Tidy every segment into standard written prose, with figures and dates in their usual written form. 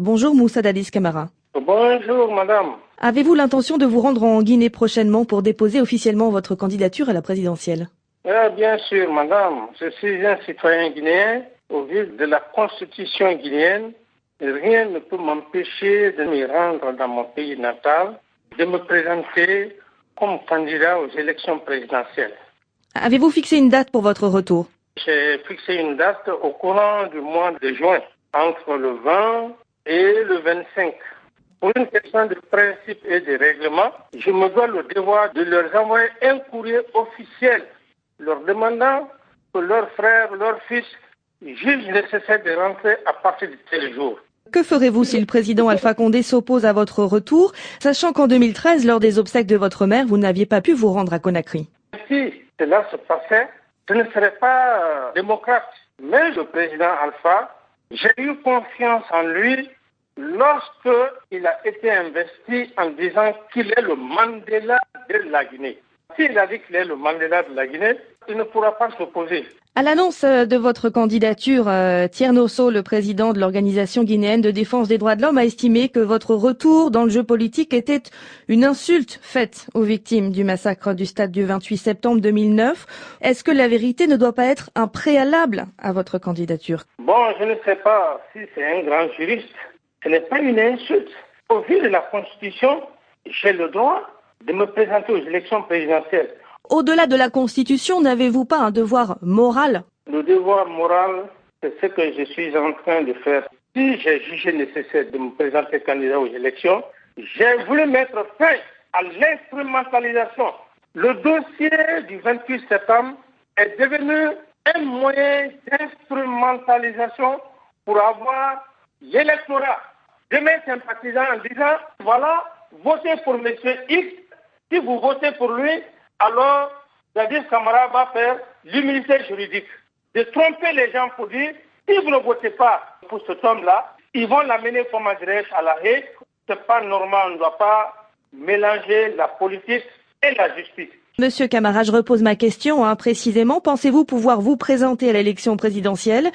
Bonjour Moussa Dadis Camara. Bonjour madame. Avez-vous l'intention de vous rendre en Guinée prochainement pour déposer officiellement votre candidature à la présidentielle? Bien sûr madame, je suis un citoyen guinéen. Au vu de la constitution guinéenne, rien ne peut m'empêcher de me rendre dans mon pays natal, de me présenter comme candidat aux élections présidentielles. Avez-vous fixé une date pour votre retour? J'ai fixé une date au courant du mois de juin, entre le 20 et le 25. Pour une question de principe et de règlement, je me dois le devoir de leur envoyer un courrier officiel leur demandant que leur frère, leur fils juge nécessaire de rentrer à partir de tel jour. Que ferez-vous si le président Alpha Condé s'oppose à votre retour, sachant qu'en 2013, lors des obsèques de votre mère, vous n'aviez pas pu vous rendre à Conakry? Si cela se passait, je ne serais pas démocrate. Mais le président Alpha, j'ai eu confiance en lui lorsqu'il a été investi en disant qu'il est le Mandela de la Guinée. S'il a dit qu'il est le Mandela de la Guinée, il ne pourra pas s'opposer. À l'annonce de votre candidature, Thierno Sow, le président de l'Organisation guinéenne de défense des droits de l'homme, a estimé que votre retour dans le jeu politique était une insulte faite aux victimes du massacre du stade du 28 septembre 2009. Est-ce que la vérité ne doit pas être un préalable à votre candidature? Bon, je ne sais pas si c'est un grand juriste. Ce n'est pas une insulte. Au vu de la Constitution, j'ai le droit de me présenter aux élections présidentielles. Au-delà de la Constitution, n'avez-vous pas un devoir moral? Le devoir moral, c'est ce que je suis en train de faire. Si j'ai jugé nécessaire de me présenter candidat aux élections, j'ai voulu mettre fin à l'instrumentalisation. Le dossier du 28 septembre est devenu un moyen d'instrumentalisation pour avoir l'électorat de mes sympathisants en disant, voilà, votez pour M. X. Si vous votez pour lui, alors Dadis Camara va faire l'immunité juridique. De tromper les gens pour dire, si vous ne votez pas pour cet homme-là, ils vont l'amener, comme dirais-je, à la haie. C'est pas normal, on ne doit pas mélanger la politique et la justice. Monsieur Camara, je repose ma question précisément. Pensez-vous pouvoir vous présenter à l'élection présidentielle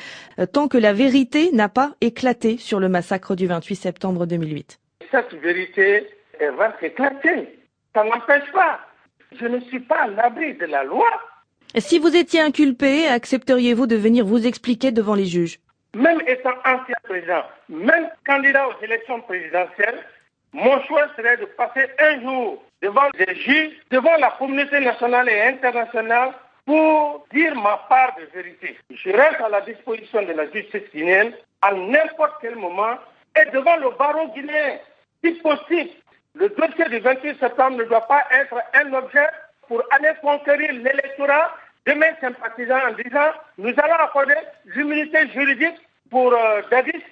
tant que la vérité n'a pas éclaté sur le massacre du 28 septembre 2008? Cette vérité, elle va éclater. Ça n'empêche pas. Je ne suis pas à l'abri de la loi. Si vous étiez inculpé, accepteriez-vous de venir vous expliquer devant les juges? Même étant ancien président, même candidat aux élections présidentielles, mon choix serait de passer un jour devant des juges, devant la communauté nationale et internationale pour dire ma part de vérité. Je reste à la disposition de la justice guinéenne à n'importe quel moment et devant le barreau guinéen, si possible. Le dossier du 28 septembre ne doit pas être un objet pour aller conquérir l'électorat de mes sympathisants en disant nous allons accorder l'immunité juridique pour Dadis.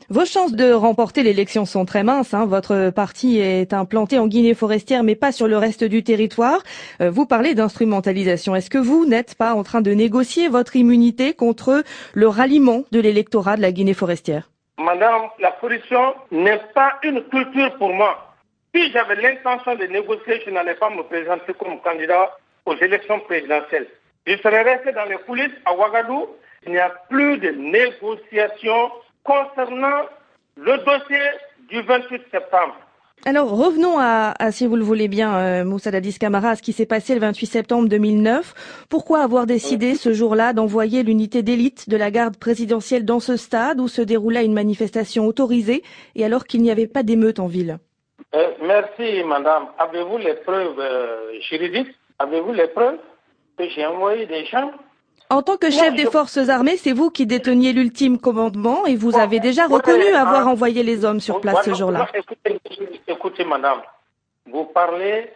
Vos chances de remporter l'élection sont très minces. Votre parti est implanté en Guinée forestière, mais pas sur le reste du territoire. Vous parlez d'instrumentalisation. Est-ce que vous n'êtes pas en train de négocier votre immunité contre le ralliement de l'électorat de la Guinée forestière? Madame, la corruption n'est pas une culture pour moi. Si j'avais l'intention de négocier, je n'allais pas me présenter comme candidat aux élections présidentielles. Je serais resté dans les coulisses à Ouagadougou. Il n'y a plus de négociations concernant le dossier du 28 septembre. Alors revenons à si vous le voulez bien, Moussa Dadis Camara, à ce qui s'est passé le 28 septembre 2009. Pourquoi avoir décidé ce jour-là d'envoyer l'unité d'élite de la garde présidentielle dans ce stade où se déroulait une manifestation autorisée et alors qu'il n'y avait pas d'émeute en ville? Merci madame. Avez-vous les preuves juridiques? Avez-vous les preuves que j'ai envoyé des gens? En tant que chef des forces armées, c'est vous qui déteniez l'ultime commandement et vous avez déjà reconnu avoir envoyé les hommes sur place ce jour-là. Écoutez, madame, vous parlez,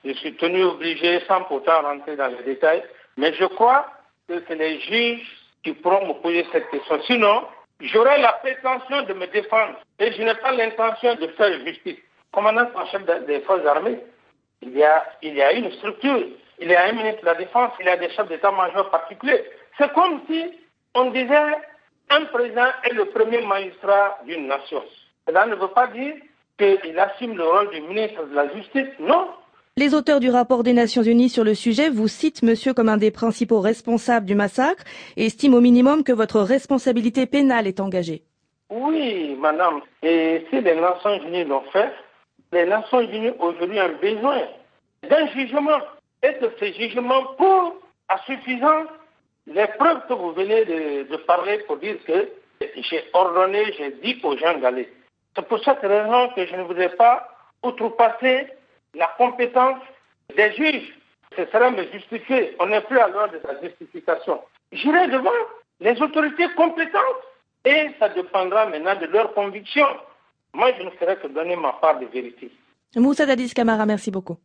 je suis tenu obligé sans pourtant rentrer dans les détails, mais je crois que c'est les juges qui pourront me poser cette question. Sinon, j'aurai la prétention de me défendre et je n'ai pas l'intention de faire justice. Commandant en chef des forces armées, il y a une structure. Il y a un ministre de la Défense, il y a des chefs d'état-major particuliers. C'est comme si on disait un président est le premier magistrat d'une nation. Cela ne veut pas dire qu'il assume le rôle du ministre de la Justice, non. Les auteurs du rapport des Nations Unies sur le sujet vous citent monsieur comme un des principaux responsables du massacre et estiment au minimum que votre responsabilité pénale est engagée. Oui, madame. Et si les Nations Unies l'ont fait, les Nations Unies aujourd'hui ont besoin d'un jugement. Et que ce jugement pour à suffisance les preuves que vous venez de parler pour dire que j'ai ordonné, j'ai dit aux gens d'aller. C'est pour cette raison que je ne voudrais pas outrepasser la compétence des juges. Ce serait me justifier. On n'est plus à l'heure de la justification. J'irai devant les autorités compétentes et ça dépendra maintenant de leurs convictions. Moi, je ne ferai que donner ma part de vérité. Moussa Dadis Camara, merci beaucoup.